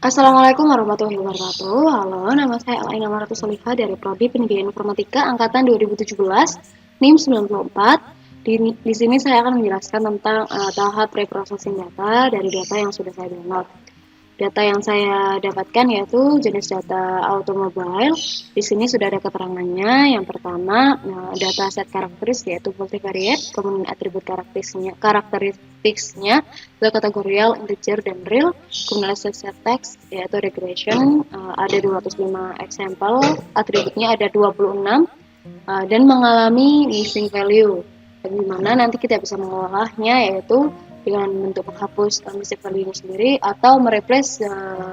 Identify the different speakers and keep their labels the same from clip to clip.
Speaker 1: Assalamualaikum warahmatullahi wabarakatuh. Halo, nama saya Alaina Maratu Solihah dari Prodi Pendidikan Informatika Angkatan 2017, NIM 94. Di sini saya akan menjelaskan tentang tahap preprocessing data dari data yang sudah saya download. Data yang saya dapatkan yaitu jenis data automobile. Di sini sudah ada keterangannya. Yang pertama, data set karakteris yaitu multivariate, kemudian atribut karakteristiknya kategorial, integer, dan real. Kemudian set text yaitu regression, ada 205 example, atributnya ada 26, dan mengalami missing value. Di mana nanti kita bisa mengolahnya yaitu dengan bentuk menghapus missing value ini sendiri atau mereplace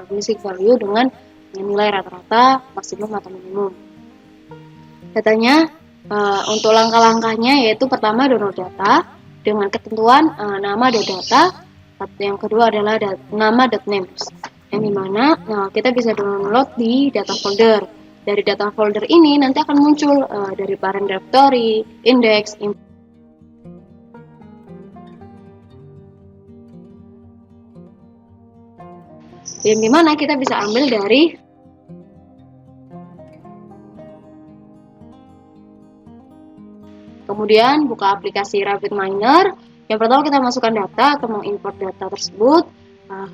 Speaker 1: missing value dengan nilai rata-rata, maksimum atau minimum. Datanya untuk langkah-langkahnya yaitu pertama download data dengan ketentuan nama.data, yang kedua adalah nama.names, yang dimana kita bisa download di data folder. Dari data folder ini nanti akan muncul dari parent directory, index, yang dimana kita bisa ambil dari kemudian buka aplikasi RapidMiner. Yang pertama kita masukkan data atau mengimport data tersebut,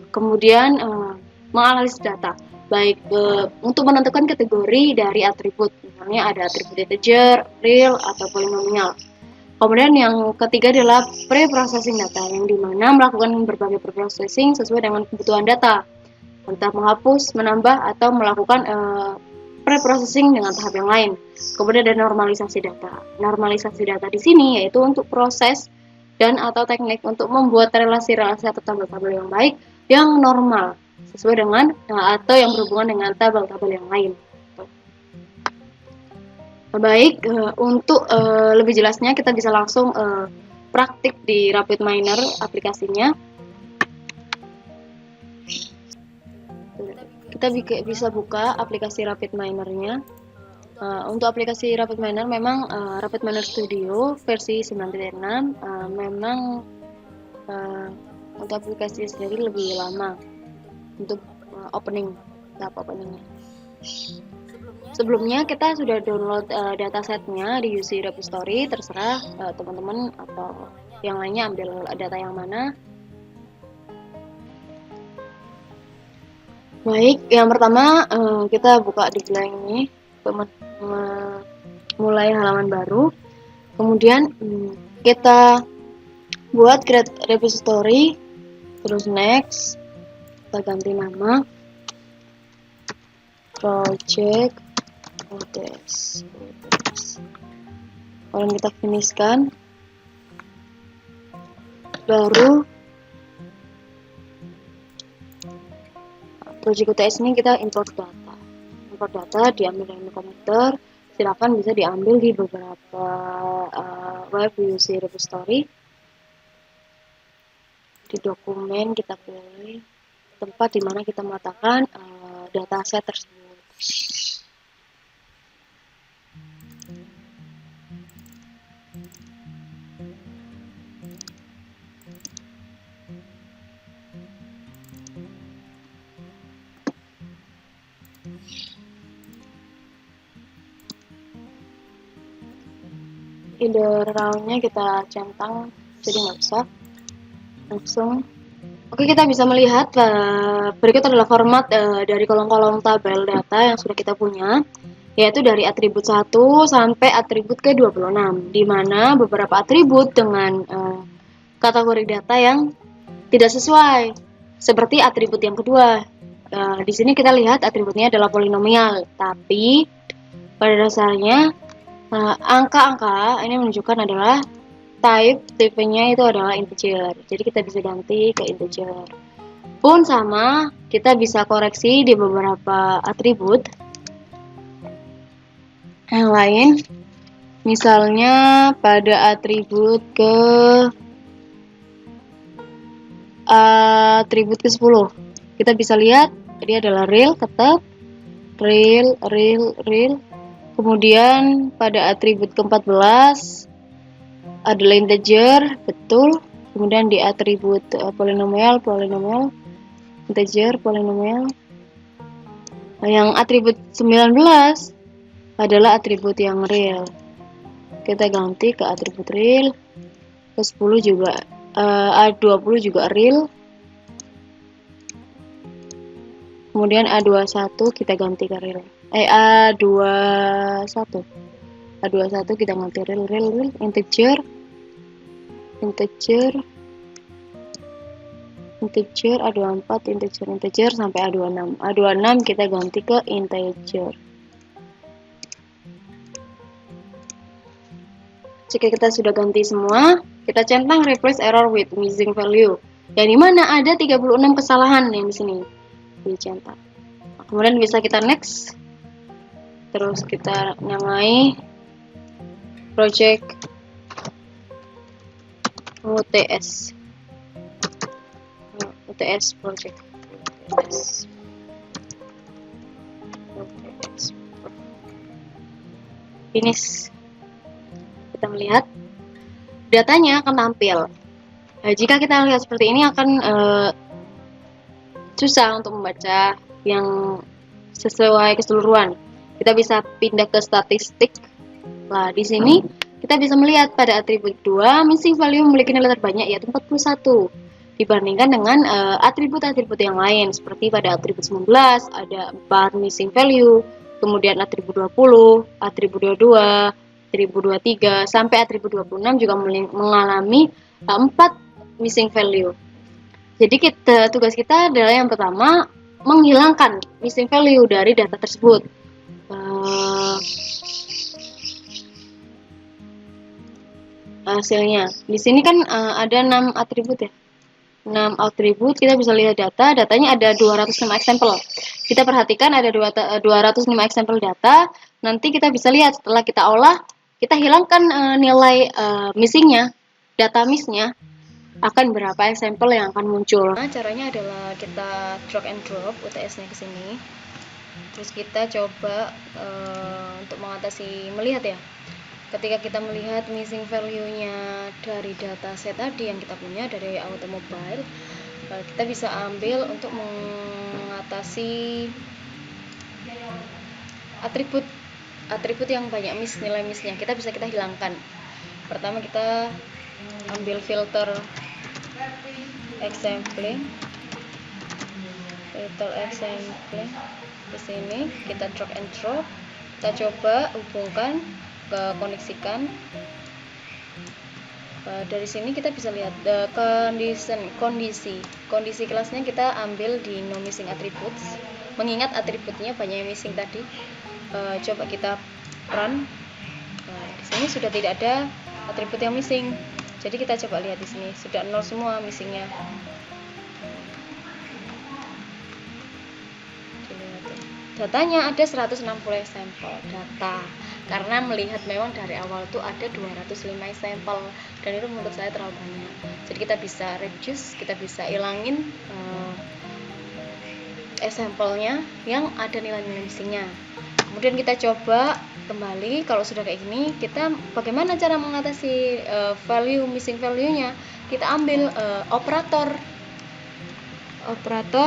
Speaker 1: kemudian menganalisis data baik untuk menentukan kategori dari atribut, misalnya ada atribut integer, real, atau polinomial. Kemudian yang ketiga adalah pre-processing data, yang dimana melakukan berbagai pre-processing sesuai dengan kebutuhan data, entah menghapus, menambah, atau melakukan pre-processing dengan tahap yang lain. Kemudian ada normalisasi data. Normalisasi data di sini yaitu untuk proses dan atau teknik untuk membuat relasi-relasi atau tabel-tabel yang baik yang normal sesuai dengan atau yang berhubungan dengan tabel-tabel yang lain. Baik, untuk lebih jelasnya kita bisa langsung praktik di RapidMiner aplikasinya. Kita bisa buka aplikasi RapidMiner-nya. Untuk aplikasi RapidMiner memang RapidMiner Studio versi 9.6 memang untuk aplikasi sendiri lebih lama untuk tahap openingnya. Sebelumnya kita sudah download datasetnya di UC Repository, terserah teman-teman atau yang lainnya ambil data yang mana. Baik, yang pertama kita buka di Glang ini, mulai halaman baru. Kemudian kita buat create repository, terus next, kita ganti nama, project odes. Kalau kita finishkan, baru project UTS ini kita import data diambil dari komputer. Silakan bisa diambil di beberapa web UC repository. Di dokumen kita pilih tempat di mana kita meletakkan dataset tersebut. Inderalnya kita centang, jadi nggak usah langsung. Oke, kita bisa melihat berikut adalah format dari kolom-kolom tabel data yang sudah kita punya, yaitu dari atribut 1 sampai atribut ke-26, di mana beberapa atribut dengan kategori data yang tidak sesuai, seperti atribut yang kedua. Di sini kita lihat atributnya adalah polinomial, tapi pada dasarnya angka-angka ini menunjukkan adalah tipenya itu adalah integer. Jadi kita bisa ganti ke integer. Pun sama, kita bisa koreksi di beberapa atribut yang lain. Misalnya pada atribut ke-10. Kita bisa lihat dia adalah real, tetap real. Kemudian pada atribut ke-14 adalah integer, betul. Kemudian di atribut polinomial, integer, polinomial. Yang atribut 19 adalah atribut yang real. Kita ganti ke atribut real. Ke 10 juga A20 juga real. Kemudian A21 kita ganti ke real. A21. A21 kita ganti real integer A24 integer sampai A26. A26 kita ganti ke integer. Jika kita sudah ganti semua, kita centang replace error with missing value. Yang dimana ada 36 kesalahan yang di sini dicetak. Kemudian bisa kita next. Terus kita nyamai project UTS project UTS finish. Kita melihat datanya akan tampil. Jika kita lihat seperti ini akan susah untuk membaca yang sesuai keseluruhan. Kita bisa pindah ke statistik. Nah, di sini kita bisa melihat pada atribut 2 missing value memiliki nilai terbanyak yaitu 41 dibandingkan dengan atribut-atribut yang lain seperti pada atribut 19 ada 4 missing value, kemudian atribut 20, atribut 22, atribut 23 sampai atribut 26 juga mengalami 4 missing value. Jadi tugas kita adalah yang pertama menghilangkan missing value dari data tersebut. Hasilnya di sini kan ada 6 atribut ya. 6 atribut, kita bisa lihat datanya ada 205 example. Kita perhatikan ada 205 example data. Nanti kita bisa lihat setelah kita olah, kita hilangkan nilai missingnya, data missnya, akan berapa example yang akan muncul. Nah, caranya adalah kita drag and drop UTS-nya ke sini. Terus kita coba untuk mengatasi melihat ya. Ketika kita melihat missing value-nya dari dataset tadi yang kita punya dari automobile, kita bisa ambil untuk mengatasi atribut yang banyak nilai miss-nya. Kita hilangkan. Pertama kita ambil filter example di sini, kita drag and drop, kita coba hubungkan koneksikan. Dari sini kita bisa lihat kondisi kelasnya kita ambil di no missing attributes, mengingat atributnya banyak yang missing tadi. Coba kita run. Di sini sudah tidak ada atribut yang missing, jadi kita coba lihat di sini sudah 0 semua missingnya. Datanya ada 160 sampel data, karena melihat memang dari awal itu ada 205 sampel dan itu menurut saya terlalu banyak. Jadi kita bisa reduce, kita bisa ilangin sampelnya yang ada nilai-nilai missingnya. Kemudian kita coba kembali, kalau sudah kayak gini, kita bagaimana cara mengatasi missing value-nya? Kita ambil operator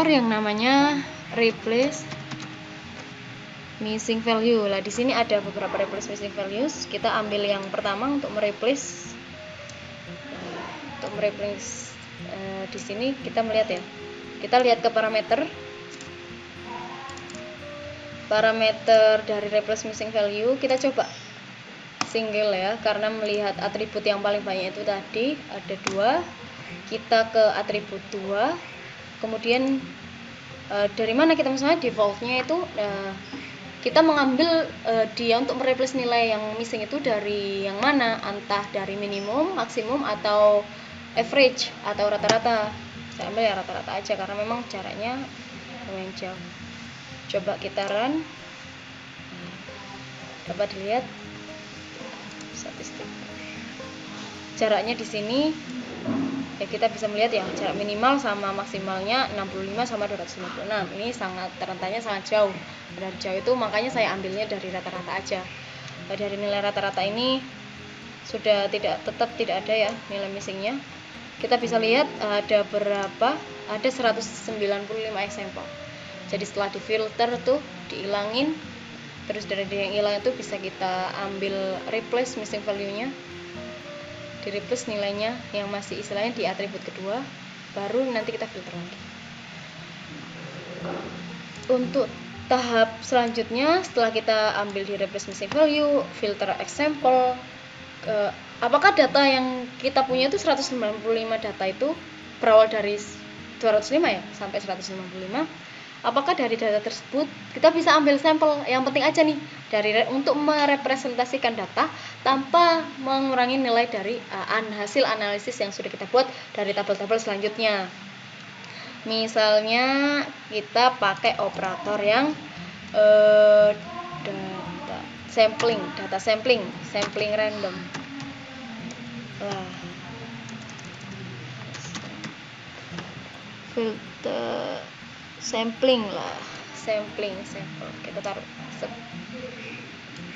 Speaker 1: yang namanya replace missing value. Lah di sini ada beberapa replace missing values. Kita ambil yang pertama untuk mereplace. Di sini kita melihat ya. Kita lihat ke parameter dari replace missing value. Kita coba single ya, karena melihat atribut yang paling banyak itu tadi ada 2. Kita ke atribut 2. Kemudian dari mana kita misalnya defaultnya itu kita mengambil dia untuk mereplace nilai yang missing itu dari yang mana, entah dari minimum, maksimum, atau average atau rata-rata. Saya ambil ya rata-rata aja karena memang jaraknya lumayan jauh. Coba kita run, dapat dilihat statistik jaraknya di sini ya. Kita bisa melihat ya, jarak minimal sama maksimalnya 65 sama 256. Ini rentannya sangat jauh. Dari jauh itu makanya saya ambilnya dari rata-rata aja. Dari nilai rata-rata ini sudah tetap tidak ada ya nilai missingnya. Kita bisa lihat ada 195 example. Jadi setelah difilter tuh diilangin, terus dari yang hilang itu bisa kita ambil replace missing value-nya, di replace nilainya yang masih istilahnya di atribut kedua, baru nanti kita filter lagi. Untuk tahap selanjutnya, setelah kita ambil di replace missing value, filter example, apakah data yang kita punya itu 195 data itu berawal dari 205 ya sampai 195. Apakah dari data tersebut kita bisa ambil sampel? Yang penting aja nih untuk merepresentasikan data tanpa mengurangi nilai dari hasil analisis yang sudah kita buat dari tabel-tabel selanjutnya. Misalnya kita pakai operator yang data sampling random. Filter sampling kita taruh,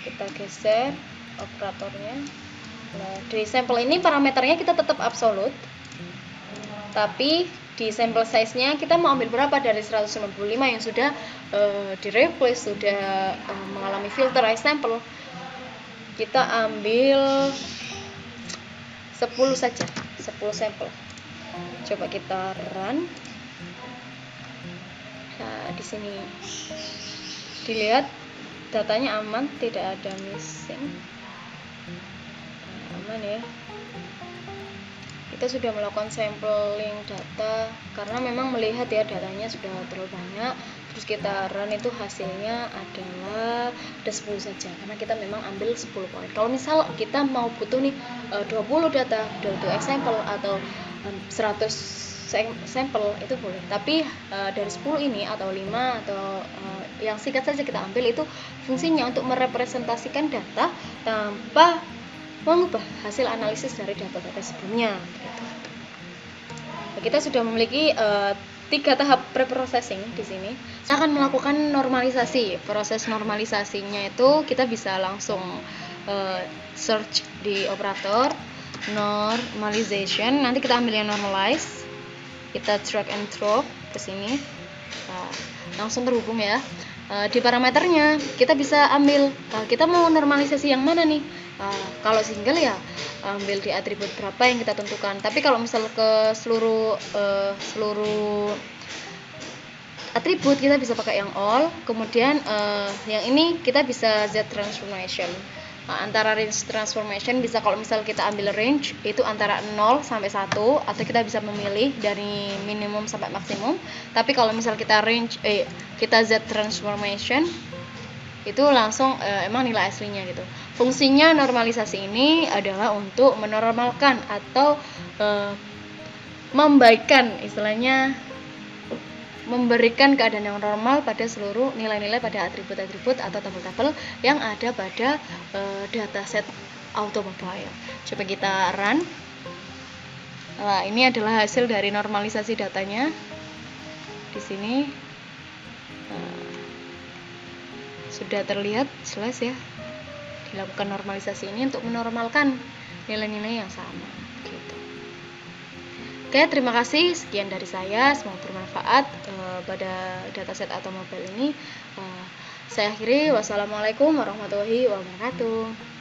Speaker 1: kita geser operatornya. Nah, di sampel ini parameternya kita tetap absolut, tapi di sampel size-nya kita mau ambil berapa dari 195 yang sudah di replace, sudah mengalami filter example. Kita ambil 10 saja, 10 sampel. Coba kita run. Nah, di sini dilihat datanya aman, tidak ada missing. Aman ya. Kita sudah melakukan sampling data karena memang melihat ya datanya sudah terlalu banyak. Terus kita run itu hasilnya adalah ada 10 saja karena kita memang ambil 10 poin. Kalau misal kita mau butuh nih 20 data, 20 example atau 100 sampel itu boleh, tapi dari 10 ini atau 5 atau yang singkat saja kita ambil, itu fungsinya untuk merepresentasikan data tanpa mengubah hasil analisis dari data-data sebelumnya gitu. Kita sudah memiliki 3 tahap preprocessing di sini. Kita akan melakukan normalisasi. Proses normalisasinya itu kita bisa langsung search di operator normalization, nanti kita ambil yang normalize, kita drag and drop ke sini. Nah, langsung terhubung ya. Di parameternya kita bisa ambil kita mau normalisasi yang mana nih. Kalau single ya ambil di atribut berapa yang kita tentukan. Tapi kalau misal ke seluruh atribut kita bisa pakai yang all. Kemudian yang ini kita bisa Z transformation. Antara range transformation bisa kalau misal kita ambil range itu antara 0 sampai 1, atau kita bisa memilih dari minimum sampai maksimum. Tapi kalau misal kita kita Z transformation itu langsung emang nilai aslinya gitu. Fungsinya normalisasi ini adalah untuk menormalkan atau membaikkan, istilahnya memberikan keadaan yang normal pada seluruh nilai-nilai pada atribut-atribut atau tabel-tabel yang ada pada dataset automobile. Coba kita run. Nah, ini adalah hasil dari normalisasi datanya. Di sini sudah terlihat jelas ya. Dilakukan normalisasi ini untuk menormalkan nilai-nilai yang sama. Gitu. Oke, terima kasih. Sekian dari saya. Semoga bermanfaat pada dataset automobile ini. Saya akhiri. Wassalamualaikum warahmatullahi wabarakatuh.